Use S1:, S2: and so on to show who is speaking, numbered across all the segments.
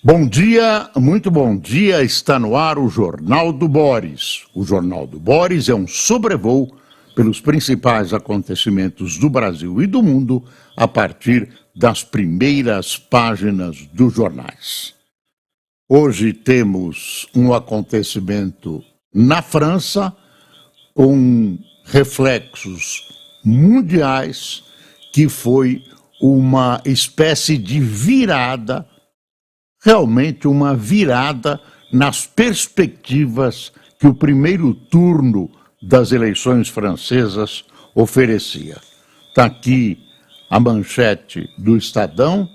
S1: Bom dia, muito bom dia, está no ar o Jornal do Boris. O Jornal do Boris é um sobrevoo pelos principais acontecimentos do Brasil e do mundo a partir das primeiras páginas dos jornais. Hoje temos um acontecimento na França com reflexos mundiais que foi uma espécie de virada, realmente uma virada nas perspectivas que o primeiro turno das eleições francesas oferecia. Está aqui a manchete do Estadão: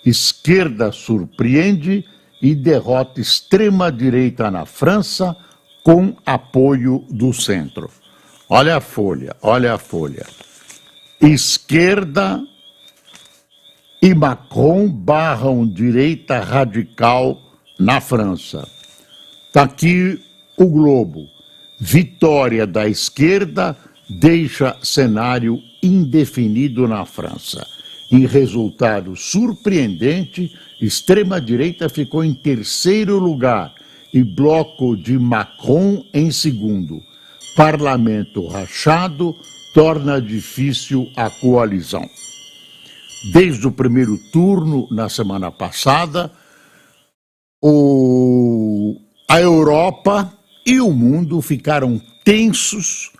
S1: esquerda surpreende e derrota extrema-direita na França com apoio do centro. Olha a folha, olha a folha. Esquerda e Macron barram direita radical na França. Está aqui o Globo. Vitória da esquerda deixa cenário indefinido na França. Em resultado surpreendente, extrema-direita ficou em terceiro lugar e bloco de Macron em segundo. Parlamento rachado torna difícil a coalizão. Desde o primeiro turno, na semana passada, a Europa e o mundo ficaram tensos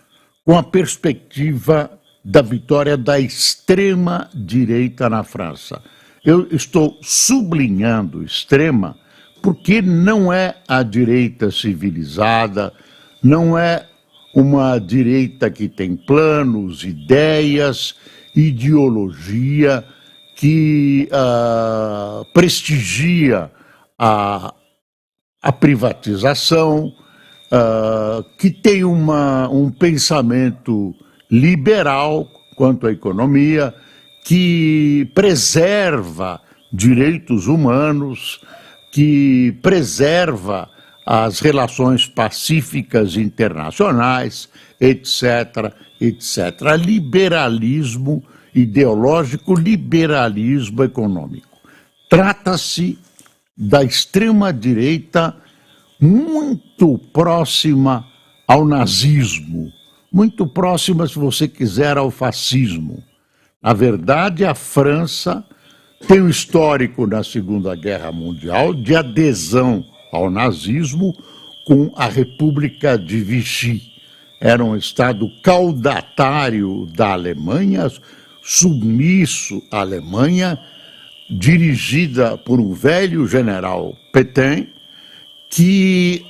S1: com a perspectiva da vitória da extrema-direita na França. Eu estou sublinhando extrema porque não é a direita civilizada, não é uma direita que tem planos, ideias, ideologia, que prestigia a privatização, que tem um pensamento liberal quanto à economia, que preserva direitos humanos, que preserva as relações pacíficas internacionais, etc., etc. Liberalismo ideológico, liberalismo econômico. Trata-se da extrema-direita muito próxima ao nazismo, muito próxima, se você quiser, ao fascismo. Na verdade, a França tem um histórico na Segunda Guerra Mundial de adesão ao nazismo com a República de Vichy. Era um estado caudatário da Alemanha, submisso à Alemanha, dirigida por um velho general Pétain, que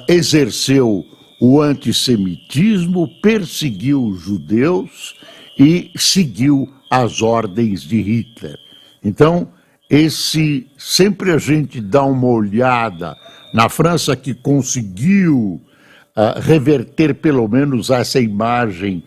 S1: exerceu o antissemitismo, perseguiu os judeus e seguiu as ordens de Hitler. Então, sempre a gente dá uma olhada na França, que conseguiu reverter pelo menos essa imagem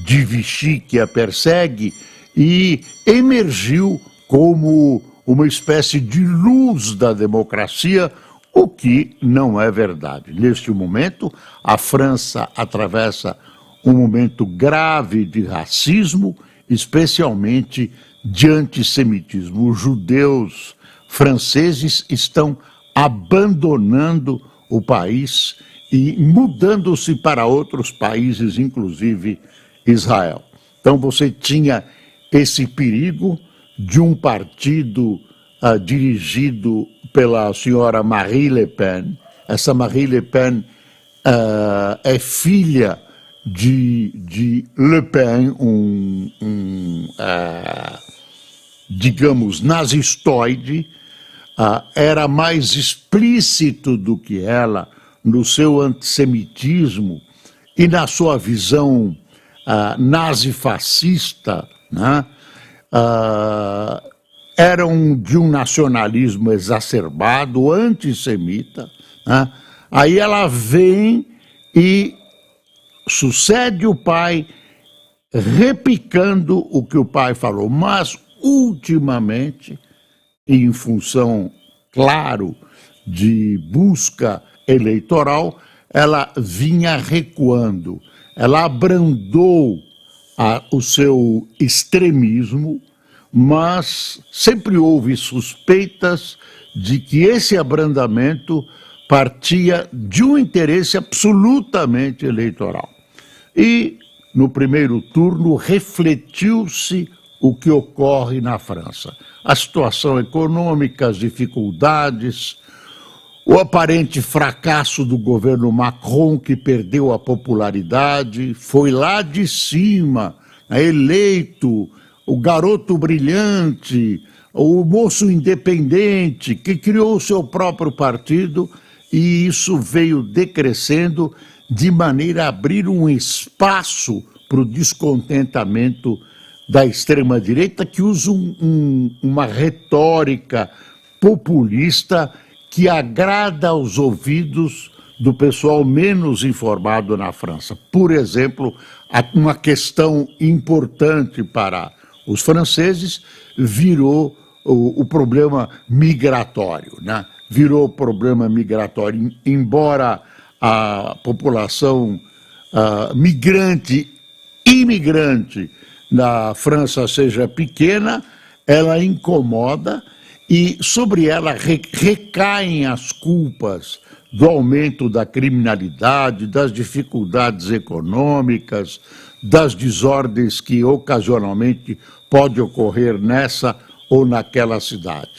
S1: de Vichy que a persegue, e emergiu como uma espécie de luz da democracia, o que não é verdade. Neste momento, a França atravessa um momento grave de racismo, especialmente de antissemitismo. Os judeus franceses estão abandonando o país e mudando-se para outros países, inclusive Israel. Então você tinha esse perigo de um partido dirigido pela senhora Marine Le Pen. Essa Marine Le Pen é filha de Le Pen, digamos, nazistoide. Era mais explícito do que ela no seu antissemitismo e na sua visão nazifascista, né? Eram de um nacionalismo exacerbado, antissemita, né? Aí ela vem e sucede o pai, repicando o que o pai falou, mas ultimamente, em função, claro, de busca eleitoral, ela vinha recuando, ela abrandou o seu extremismo, mas sempre houve suspeitas de que esse abrandamento partia de um interesse absolutamente eleitoral. E, no primeiro turno, refletiu-se o que ocorre na França. A situação econômica, as dificuldades, o aparente fracasso do governo Macron, que perdeu a popularidade, foi lá de cima, eleito o garoto brilhante, o moço independente, que criou o seu próprio partido, e isso veio decrescendo de maneira a abrir um espaço para o descontentamento da extrema-direita, que usa uma retórica populista que agrada aos ouvidos do pessoal menos informado na França. Por exemplo, uma questão importante para os franceses virou o problema migratório, né? Virou problema migratório, embora a população migrante, imigrante na França seja pequena, ela incomoda e sobre ela recaem as culpas do aumento da criminalidade, das dificuldades econômicas, das desordens que ocasionalmente pode ocorrer nessa ou naquela cidade.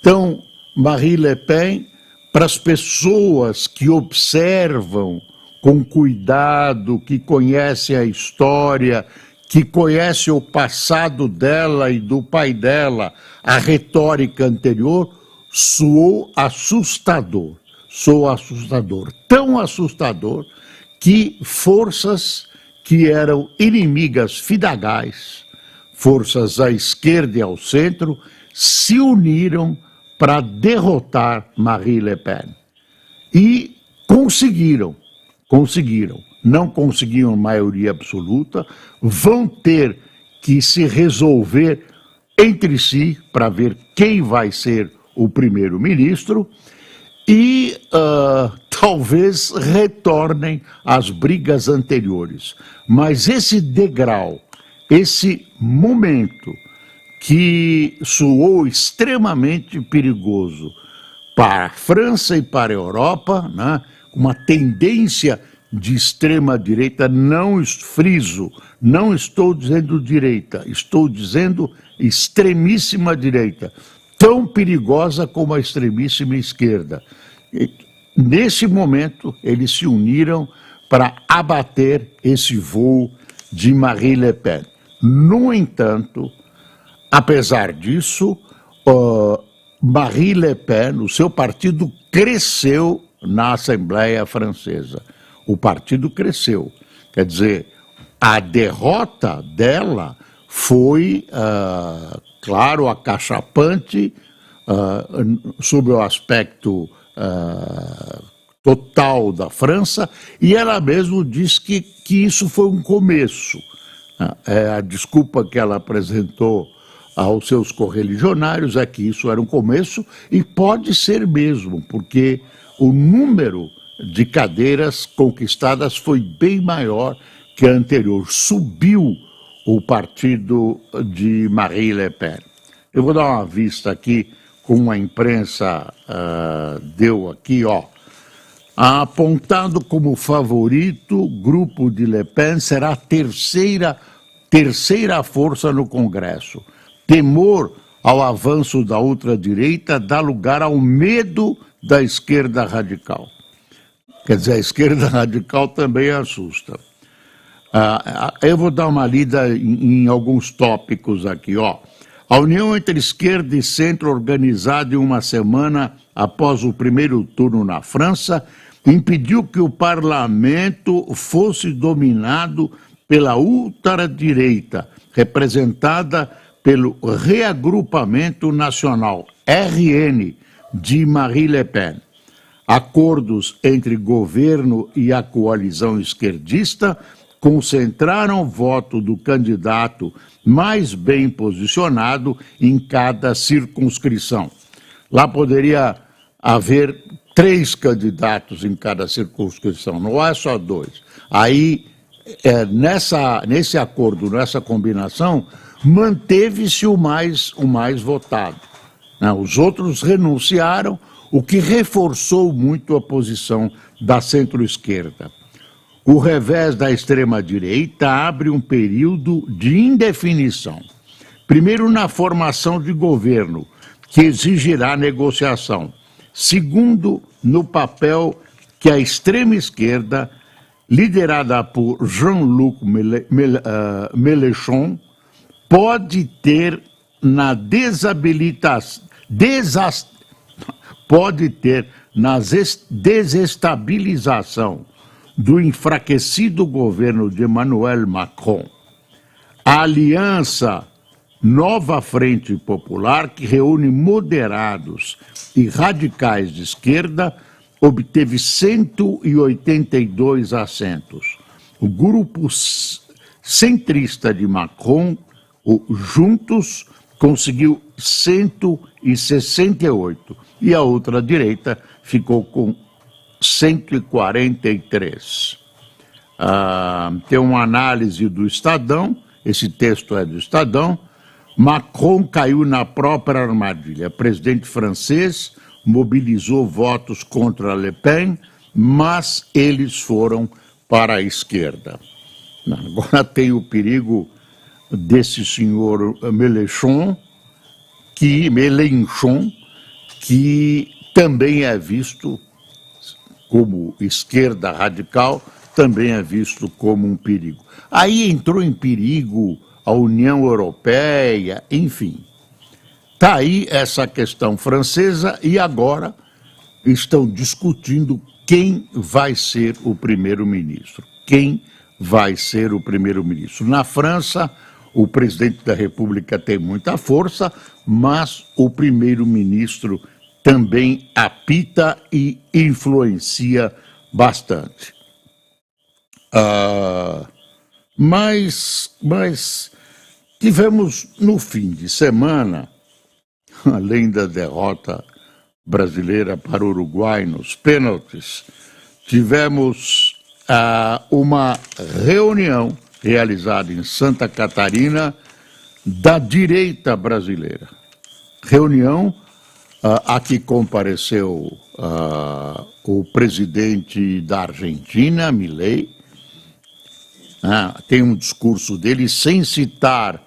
S1: Então, Marine Le Pen, para as pessoas que observam com cuidado, que conhecem a história, que conhecem o passado dela e do pai dela, a retórica anterior, soou assustador. Soou assustador. Tão assustador que forças que eram inimigas fidagais, forças à esquerda e ao centro, se uniram para derrotar Marine Le Pen. E conseguiram. Não conseguiram maioria absoluta, vão ter que se resolver entre si para ver quem vai ser o primeiro-ministro e talvez retornem às brigas anteriores. Mas esse degrau, esse momento que soou extremamente perigoso para a França e para a Europa, né, uma tendência de extrema-direita, não friso, não estou dizendo direita, estou dizendo extremíssima direita, tão perigosa como a extremíssima esquerda. E, nesse momento, eles se uniram para abater esse voo de Marine Le Pen. No entanto, apesar disso, Marine Le Pen, o seu partido cresceu na Assembleia Francesa. O partido cresceu. Quer dizer, a derrota dela foi, claro, acachapante sob o aspecto total da França, e ela mesma diz que isso foi um começo. A desculpa que ela apresentou aos seus correligionários é que isso era um começo, e pode ser mesmo, porque o número de cadeiras conquistadas foi bem maior que a anterior. Subiu o partido de Marine Le Pen. Eu vou dar uma vista aqui como a imprensa deu aqui, ó. Apontado como favorito, o grupo de Le Pen será a terceira força no Congresso. Temor ao avanço da ultradireita dá lugar ao medo da esquerda radical. Quer dizer, a esquerda radical também assusta. Eu vou dar uma lida em alguns tópicos aqui, ó. A união entre esquerda e centro, organizada em uma semana após o primeiro turno na França, impediu que o parlamento fosse dominado pela ultradireita, representada pelo Reagrupamento Nacional, RN, de Marine Le Pen. Acordos entre governo e a coalizão esquerdista concentraram o voto do candidato mais bem posicionado em cada circunscrição. Lá poderia haver 3 candidatos em cada circunscrição, não é só 2. Aí, nesse acordo, nessa combinação, manteve-se o mais votado. Os outros renunciaram, o que reforçou muito a posição da centro-esquerda. O revés da extrema-direita abre um período de indefinição. Primeiro, na formação de governo, que exigirá negociação. Segundo, no papel que a extrema-esquerda, liderada por Jean-Luc Mélenchon, pode ter na desestabilização do enfraquecido governo de Emmanuel Macron. A aliança Nova Frente Popular, que reúne moderados e radicais de esquerda, obteve 182 assentos. O grupo centrista de Macron, o Juntos, conseguiu 168 e a outra direita ficou com 143. Tem uma análise do Estadão, esse texto é do Estadão. Macron caiu na própria armadilha. O presidente francês mobilizou votos contra Le Pen, mas eles foram para a esquerda. Agora tem o perigo desse senhor Mélenchon, que também é visto como esquerda radical, também é visto como um perigo. Aí entrou em perigo a União Europeia, enfim. Está aí essa questão francesa e agora estão discutindo quem vai ser o primeiro-ministro. Quem vai ser o primeiro-ministro? Na França, o presidente da República tem muita força, mas o primeiro-ministro também apita e influencia bastante. Mas tivemos no fim de semana, além da derrota brasileira para o Uruguai nos pênaltis, tivemos uma reunião realizada em Santa Catarina da direita brasileira. Reunião a que compareceu o presidente da Argentina, Milei. Tem um discurso dele, sem citar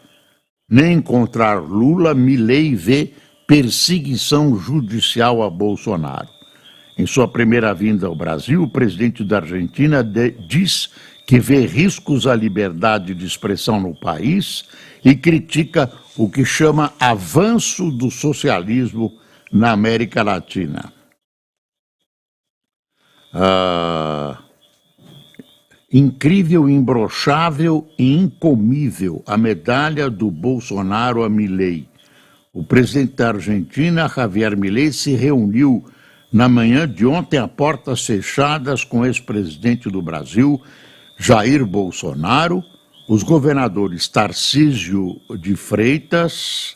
S1: nem encontrar Lula, Milei vê perseguição judicial a Bolsonaro. Em sua primeira vinda ao Brasil, o presidente da Argentina diz que vê riscos à liberdade de expressão no país e critica o que chama avanço do socialismo na América Latina. Incrível, imbrochável e incomível a medalha do Bolsonaro a Milei. O presidente da Argentina, Javier Milei, se reuniu na manhã de ontem a portas fechadas com o ex-presidente do Brasil, Jair Bolsonaro, os governadores Tarcísio de Freitas,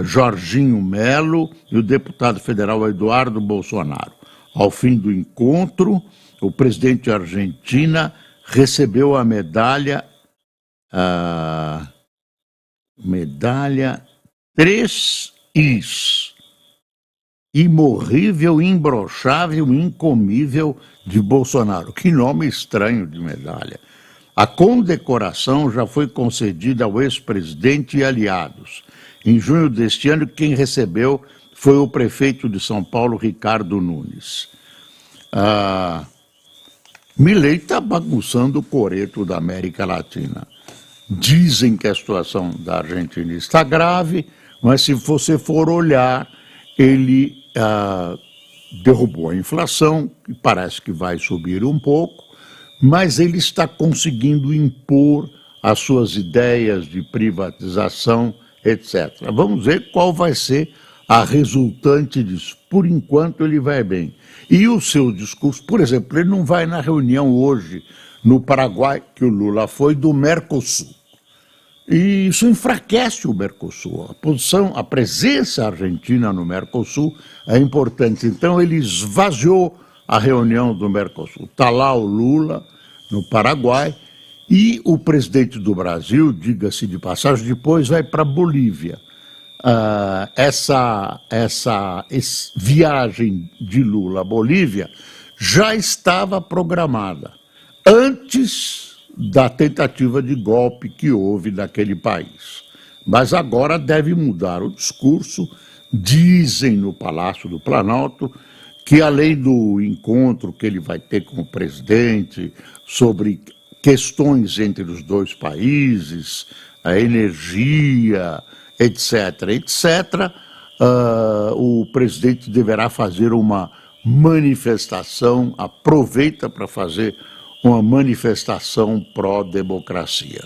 S1: Jorginho Melo e o deputado federal Eduardo Bolsonaro. Ao fim do encontro, o presidente da Argentina recebeu a medalha 3Is, imorrível, imbrochável, incomível de Bolsonaro. Que nome estranho de medalha. A condecoração já foi concedida ao ex-presidente e aliados. Em junho deste ano, quem recebeu foi o prefeito de São Paulo, Ricardo Nunes. Milei está bagunçando o coreto da América Latina. Dizem que a situação da Argentina está grave, mas se você for olhar, ele derrubou a inflação, que parece que vai subir um pouco, mas ele está conseguindo impor as suas ideias de privatização, etc. Vamos ver qual vai ser a resultante disso. Por enquanto ele vai bem. E o seu discurso, por exemplo, ele não vai na reunião hoje no Paraguai, que o Lula foi, do Mercosul. E isso enfraquece o Mercosul. A presença argentina no Mercosul é importante. Então ele esvaziou a reunião do Mercosul. Está lá o Lula no Paraguai e o presidente do Brasil, diga-se de passagem, depois vai para a Bolívia. essa viagem de Lula à Bolívia já estava programada antes da tentativa de golpe que houve naquele país. Mas agora deve mudar o discurso. Dizem no Palácio do Planalto que, além do encontro que ele vai ter com o presidente sobre questões entre os dois países, a energia, etc., etc., o presidente deverá fazer uma manifestação, aproveita para fazer uma manifestação pró-democracia.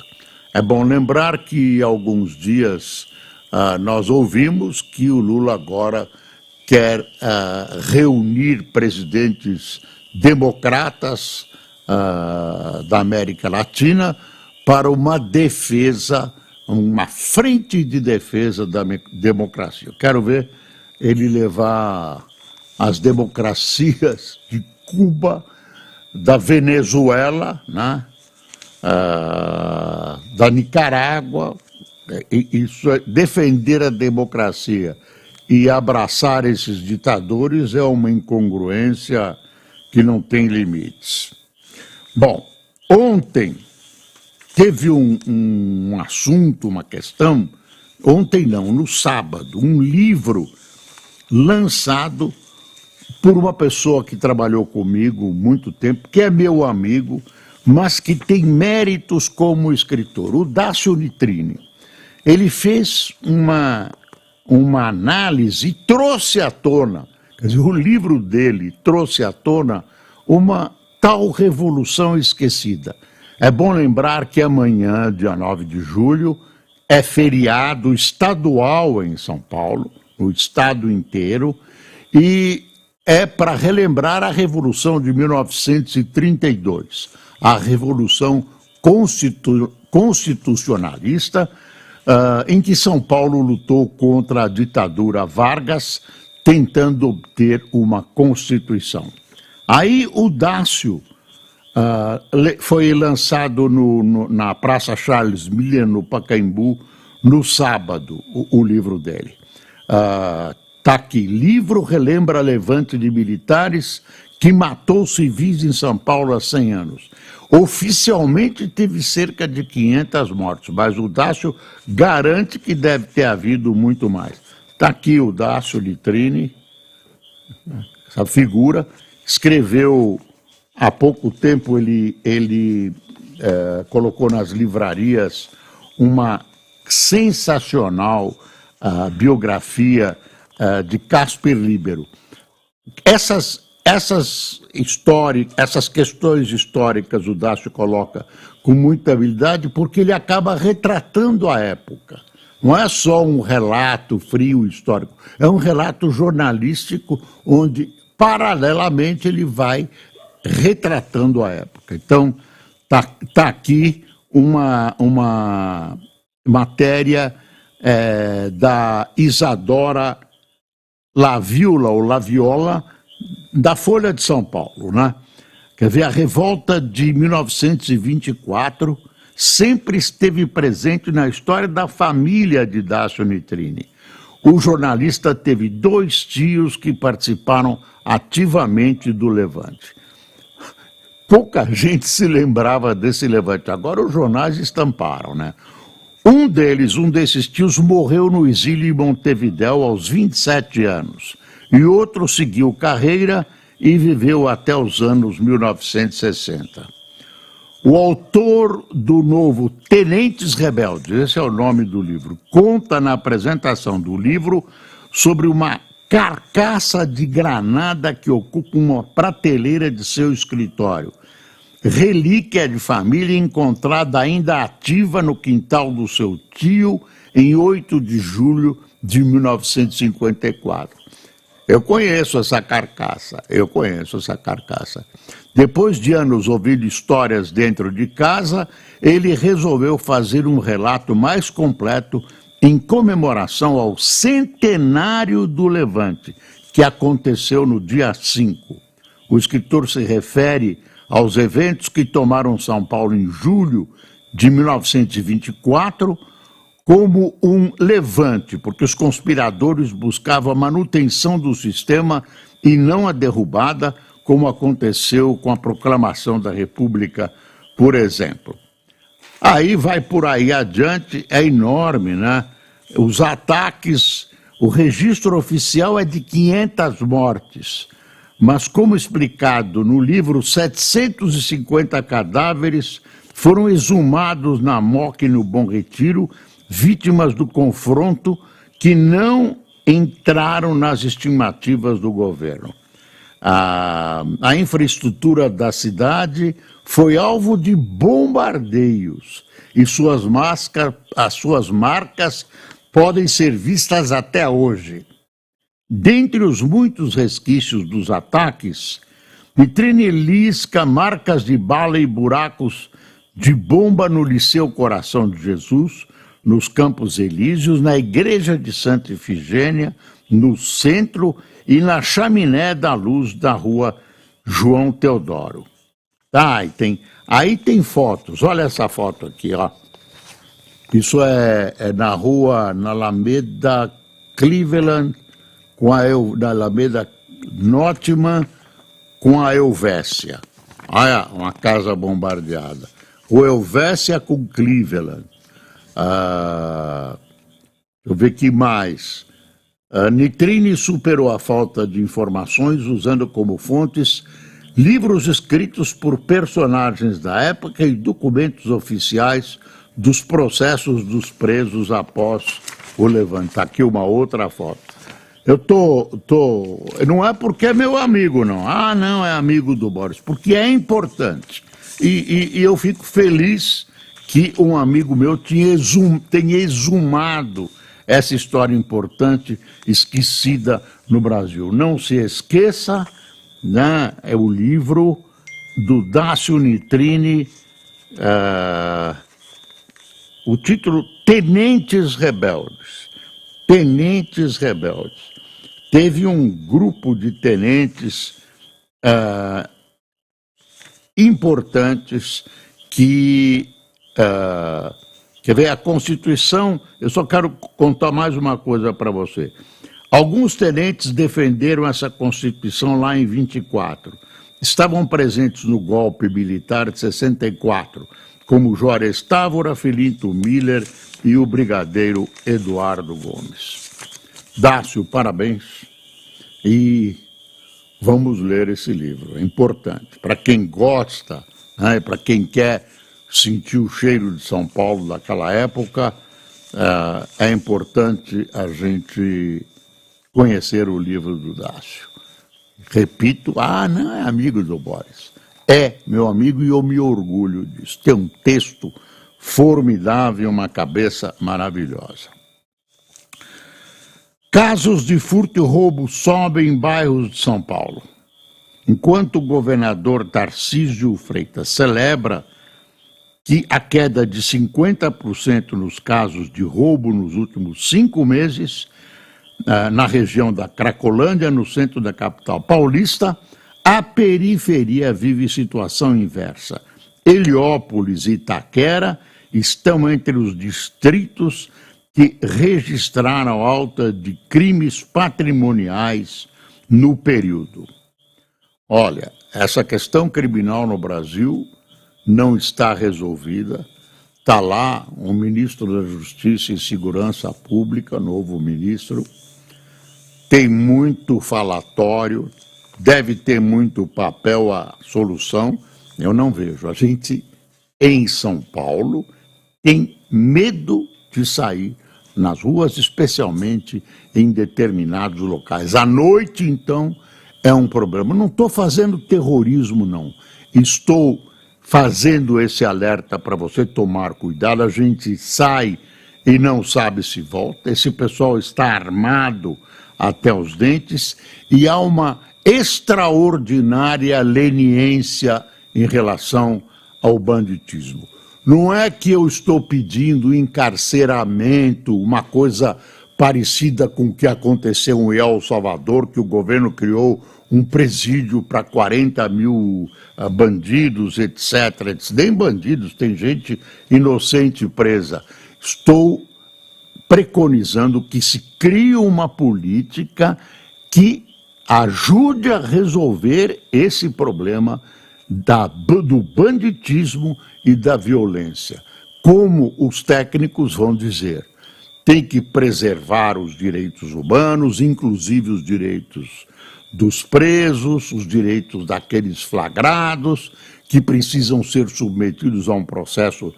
S1: É bom lembrar que há alguns dias nós ouvimos que o Lula agora quer reunir presidentes democratas da América Latina para uma defesa, uma frente de defesa da democracia. Eu quero ver ele levar as democracias de Cuba, da Venezuela, né? Da Nicarágua. Isso é defender a democracia e abraçar esses ditadores é uma incongruência que não tem limites. Bom, ontem teve um assunto, uma questão, ontem não, no sábado, um livro lançado por uma pessoa que trabalhou comigo muito tempo, que é meu amigo, mas que tem méritos como escritor, o Dácio Nitrini. Ele fez uma análise e trouxe à tona, quer dizer, o livro dele trouxe à tona uma tal revolução esquecida. É bom lembrar que amanhã, dia 9 de julho, é feriado estadual em São Paulo, no estado inteiro, e é para relembrar a Revolução de 1932, a Revolução Constitucionalista, em que São Paulo lutou contra a ditadura Vargas, tentando obter uma Constituição. Aí o Dácio foi lançado na Praça Charles Miller, no Pacaembu, no sábado, o livro dele. Está aqui, livro relembra levante de militares que matou civis em São Paulo há 100 anos. Oficialmente teve cerca de 500 mortes, mas o Dácio garante que deve ter havido muito mais. Está aqui o Dácio Nitrini, essa figura, escreveu há pouco tempo, ele colocou nas livrarias uma sensacional biografia de Casper Líbero. Essas questões históricas o Dácio coloca com muita habilidade, porque ele acaba retratando a época. Não é só um relato frio histórico, é um relato jornalístico onde, paralelamente, ele vai retratando a época. Então, tá aqui uma matéria da Isadora Laviola, ou Laviola, da Folha de São Paulo, né? Quer ver, a revolta de 1924 sempre esteve presente na história da família de Dácio Nitrini. O jornalista teve 2 tios que participaram ativamente do levante. Pouca gente se lembrava desse levante. Agora os jornais estamparam, né? Um desses tios, morreu no exílio em Montevidéu aos 27 anos. E outro seguiu carreira e viveu até os anos 1960. O autor do novo Tenentes Rebeldes, esse é o nome do livro, conta na apresentação do livro sobre uma carcaça de granada que ocupa uma prateleira de seu escritório. Relíquia de família encontrada ainda ativa no quintal do seu tio em 8 de julho de 1954. Eu conheço essa carcaça. Depois de anos ouvindo histórias dentro de casa, ele resolveu fazer um relato mais completo em comemoração ao centenário do Levante, que aconteceu no dia 5. O escritor se refere aos eventos que tomaram São Paulo em julho de 1924, como um levante, porque os conspiradores buscavam a manutenção do sistema e não a derrubada, como aconteceu com a proclamação da República, por exemplo. Aí vai por aí adiante, é enorme, né? Os ataques, o registro oficial é de 500 mortes, mas como explicado no livro, 750 cadáveres foram exumados na Moca e no Bom Retiro, vítimas do confronto que não entraram nas estimativas do governo. A infraestrutura da cidade foi alvo de bombardeios e as suas marcas podem ser vistas até hoje. Dentre os muitos resquícios dos ataques, vitrine lisca marcas de bala e buracos de bomba no Liceu Coração de Jesus, nos Campos Elíseos, na Igreja de Santa Ifigênia, no centro e na chaminé da luz da rua João Teodoro. Aí tem fotos, olha essa foto aqui, ó. Isso é na rua, na Alameda Cleveland, na Alameda Nottingham, com a Helvécia. Olha, uma casa bombardeada. O Helvécia com Cleveland. Deixa eu ver que mais. Nitrine superou a falta de informações usando como fontes livros escritos por personagens da época e documentos oficiais dos processos dos presos após o levante. Tá aqui uma outra foto. Eu não é porque é meu amigo, não. Não, é amigo do Boris, porque é importante. E eu fico feliz que um amigo meu tenha exumado essa história importante, esquecida no Brasil. Não se esqueça, né? É o livro do Dácio Nitrine, o título Tenentes Rebeldes. Tenentes Rebeldes. Teve um grupo de tenentes importantes que... quer ver, a Constituição... Eu só quero contar mais uma coisa para você. Alguns tenentes defenderam essa Constituição lá em 24. Estavam presentes no golpe militar de 64, como Juarez Távora, Filinto Miller e o brigadeiro Eduardo Gomes. Dácio, parabéns. E vamos ler esse livro, é importante. Para quem gosta, né, para quem quer sentir o cheiro de São Paulo daquela época, é importante a gente conhecer o livro do Dácio. Repito, não é amigo do Boris. É meu amigo e eu me orgulho disso. Tem um texto formidável, uma cabeça maravilhosa. Casos de furto e roubo sobem em bairros de São Paulo. Enquanto o governador Tarcísio Freitas celebra que a queda de 50% nos casos de roubo nos últimos 5 meses, na região da Cracolândia, no centro da capital paulista, a periferia vive situação inversa. Heliópolis e Itaquera estão entre os distritos que registraram alta de crimes patrimoniais no período. Olha, essa questão criminal no Brasil não está resolvida. Está lá um ministro da Justiça e Segurança Pública, novo ministro, tem muito falatório, deve ter muito papel a solução, eu não vejo. A gente, em São Paulo, tem medo de sair nas ruas, especialmente em determinados locais. À noite, então, é um problema. Não estou fazendo terrorismo, não. Estou fazendo esse alerta para você tomar cuidado. A gente sai e não sabe se volta. Esse pessoal está armado até os dentes e há uma extraordinária leniência em relação ao banditismo. Não é que eu estou pedindo encarceramento, uma coisa parecida com o que aconteceu em El Salvador, que o governo criou um presídio para 40 mil bandidos, etc. Nem bandidos, tem gente inocente presa. Estou preconizando que se crie uma política que ajude a resolver esse problema do banditismo e da violência. Como os técnicos vão dizer, tem que preservar os direitos humanos, inclusive os direitos dos presos, os direitos daqueles flagrados, que precisam ser submetidos a um processo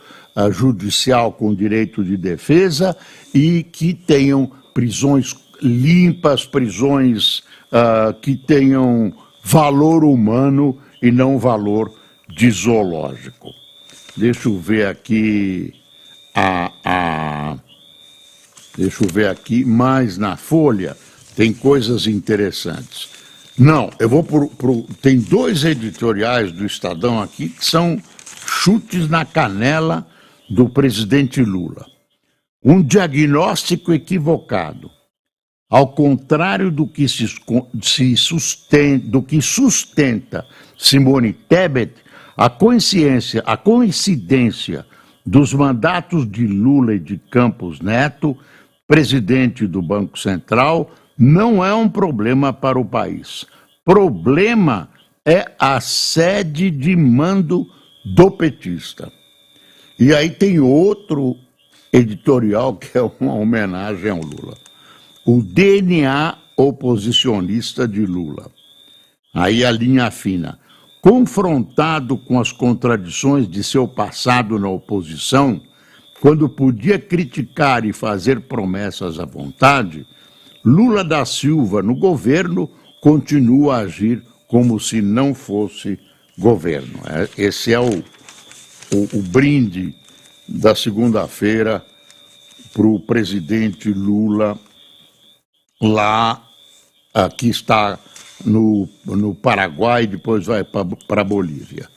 S1: judicial com direito de defesa e que tenham prisões limpas, prisões que tenham valor humano e não valor de zoológico. Deixa eu ver aqui deixa eu ver aqui mais na Folha, tem coisas interessantes. Não, eu vou tem dois editoriais do Estadão aqui que são chutes na canela do presidente Lula. Um diagnóstico equivocado. Ao contrário do que sustenta Simone Tebet, a coincidência dos mandatos de Lula e de Campos Neto, presidente do Banco Central, não é um problema para o país. Problema é a sede de mando do petista. E aí tem outro editorial que é uma homenagem ao Lula. O DNA oposicionista de Lula. Aí a linha fina. Confrontado com as contradições de seu passado na oposição, quando podia criticar e fazer promessas à vontade, Lula da Silva, no governo, continua a agir como se não fosse governo. Esse é o brinde da segunda-feira para o presidente Lula, lá, aqui está no Paraguai, depois vai para a Bolívia.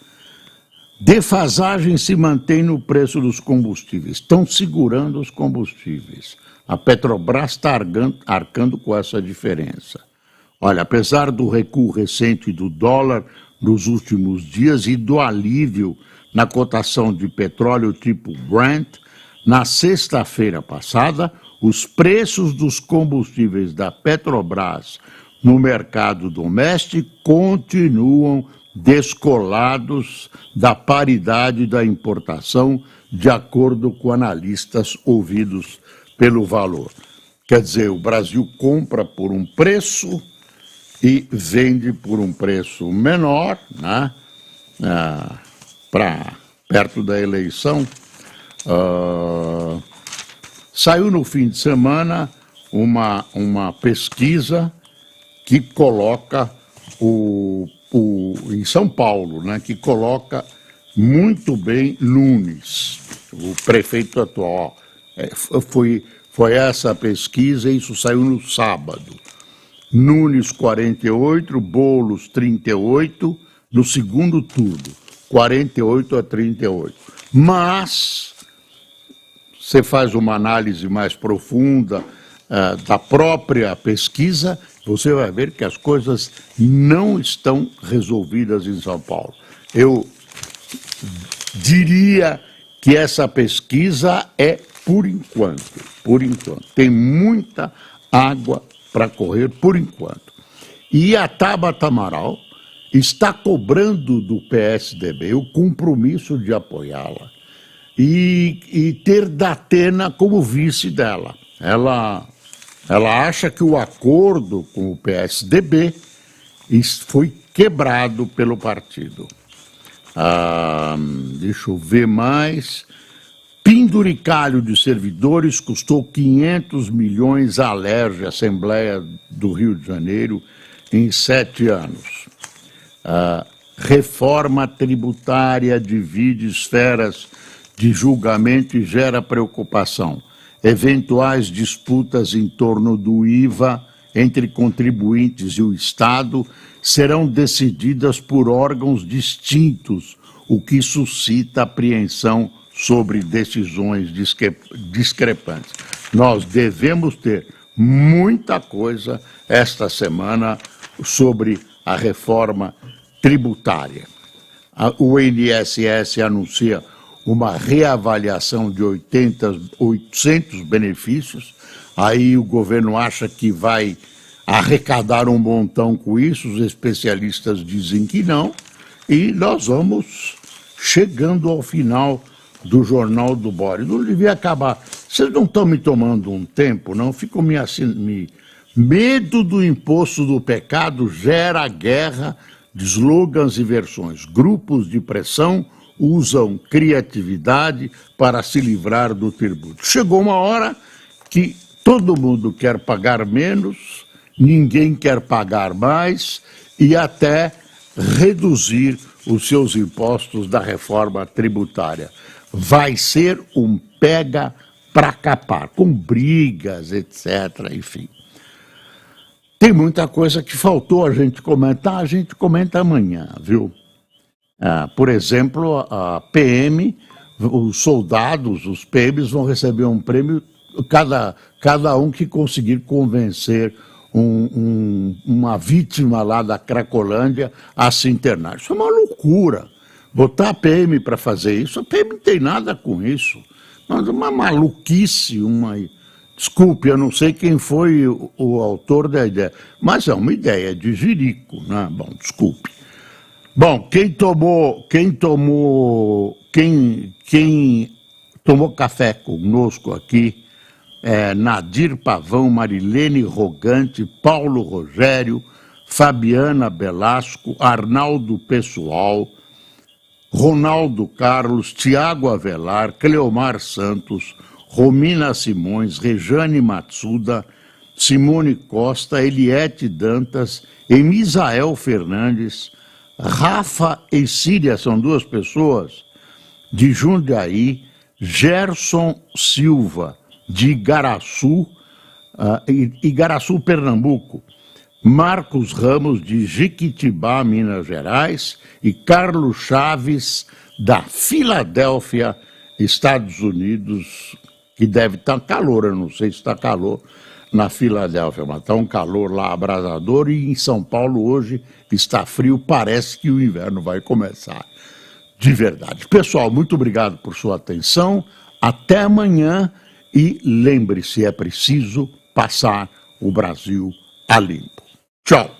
S1: Defasagem se mantém no preço dos combustíveis. Estão segurando os combustíveis. A Petrobras está arcando com essa diferença. Olha, apesar do recuo recente do dólar nos últimos dias e do alívio na cotação de petróleo tipo Brent, na sexta-feira passada, os preços dos combustíveis da Petrobras no mercado doméstico continuam descolados da paridade da importação, de acordo com analistas ouvidos pelo Valor. Quer dizer, o Brasil compra por um preço e vende por um preço menor, né? Para perto da eleição. Saiu no fim de semana uma pesquisa que coloca em São Paulo, né, que coloca muito bem Nunes, o prefeito atual. Foi essa pesquisa, isso saiu no sábado. Nunes 48, Boulos 38, no segundo turno, 48-38. Mas você faz uma análise mais profunda da própria pesquisa, você vai ver que as coisas não estão resolvidas em São Paulo. Eu diria que essa pesquisa é por enquanto. Tem muita água para correr por enquanto. E a Tabata Amaral está cobrando do PSDB o compromisso de apoiá-la e ter Datena como vice dela. Ela acha que o acordo com o PSDB foi quebrado pelo partido. Deixa eu ver mais. Penduricalho de servidores custou 500 milhões à Alerj, Assembleia do Rio de Janeiro, em 7 anos. Reforma tributária divide esferas de julgamento e gera preocupação. Eventuais disputas em torno do IVA entre contribuintes e o Estado serão decididas por órgãos distintos, o que suscita apreensão sobre decisões discrepantes. Nós devemos ter muita coisa esta semana sobre a reforma tributária. O INSS anuncia uma reavaliação de 800 benefícios. Aí o governo acha que vai arrecadar um montão com isso, os especialistas dizem que não, e nós vamos chegando ao final do Jornal do Boris. Não devia acabar. Vocês não estão me tomando um tempo, não? Ficam medo do imposto do pecado gera guerra de slogans e versões. Grupos de pressão usam criatividade para se livrar do tributo. Chegou uma hora que todo mundo quer pagar menos, ninguém quer pagar mais e até reduzir os seus impostos da reforma tributária. Vai ser um pega para capar, com brigas, etc., enfim. Tem muita coisa que faltou a gente comentar, a gente comenta amanhã, viu? Por exemplo, a PM, os soldados, os PMs vão receber um prêmio, cada um que conseguir convencer uma vítima lá da Cracolândia a se internar. Isso é uma loucura. Botar a PM para fazer isso, a PM não tem nada com isso. Mas uma maluquice, Desculpe, eu não sei quem foi o autor da ideia, mas é uma ideia de jirico, né? Bom, desculpe. Bom, quem tomou café conosco aqui é Nadir Pavão, Marilene Rogante, Paulo Rogério, Fabiana Belasco, Arnaldo Pessoal, Ronaldo Carlos, Tiago Avelar, Cleomar Santos, Romina Simões, Rejane Matsuda, Simone Costa, Eliete Dantas, Emisael Fernandes, Rafa e Síria, são duas pessoas, de Jundiaí, Gerson Silva, de Igaraçu, Pernambuco, Marcos Ramos, de Jequitibá, Minas Gerais, e Carlos Chaves, da Filadélfia, Estados Unidos, que deve estar calor, eu não sei se está calor na Filadélfia, mas está um calor lá abrasador, e em São Paulo hoje está frio, parece que o inverno vai começar, de verdade. Pessoal, muito obrigado por sua atenção, até amanhã, e lembre-se, é preciso passar o Brasil a limpo. Tchau.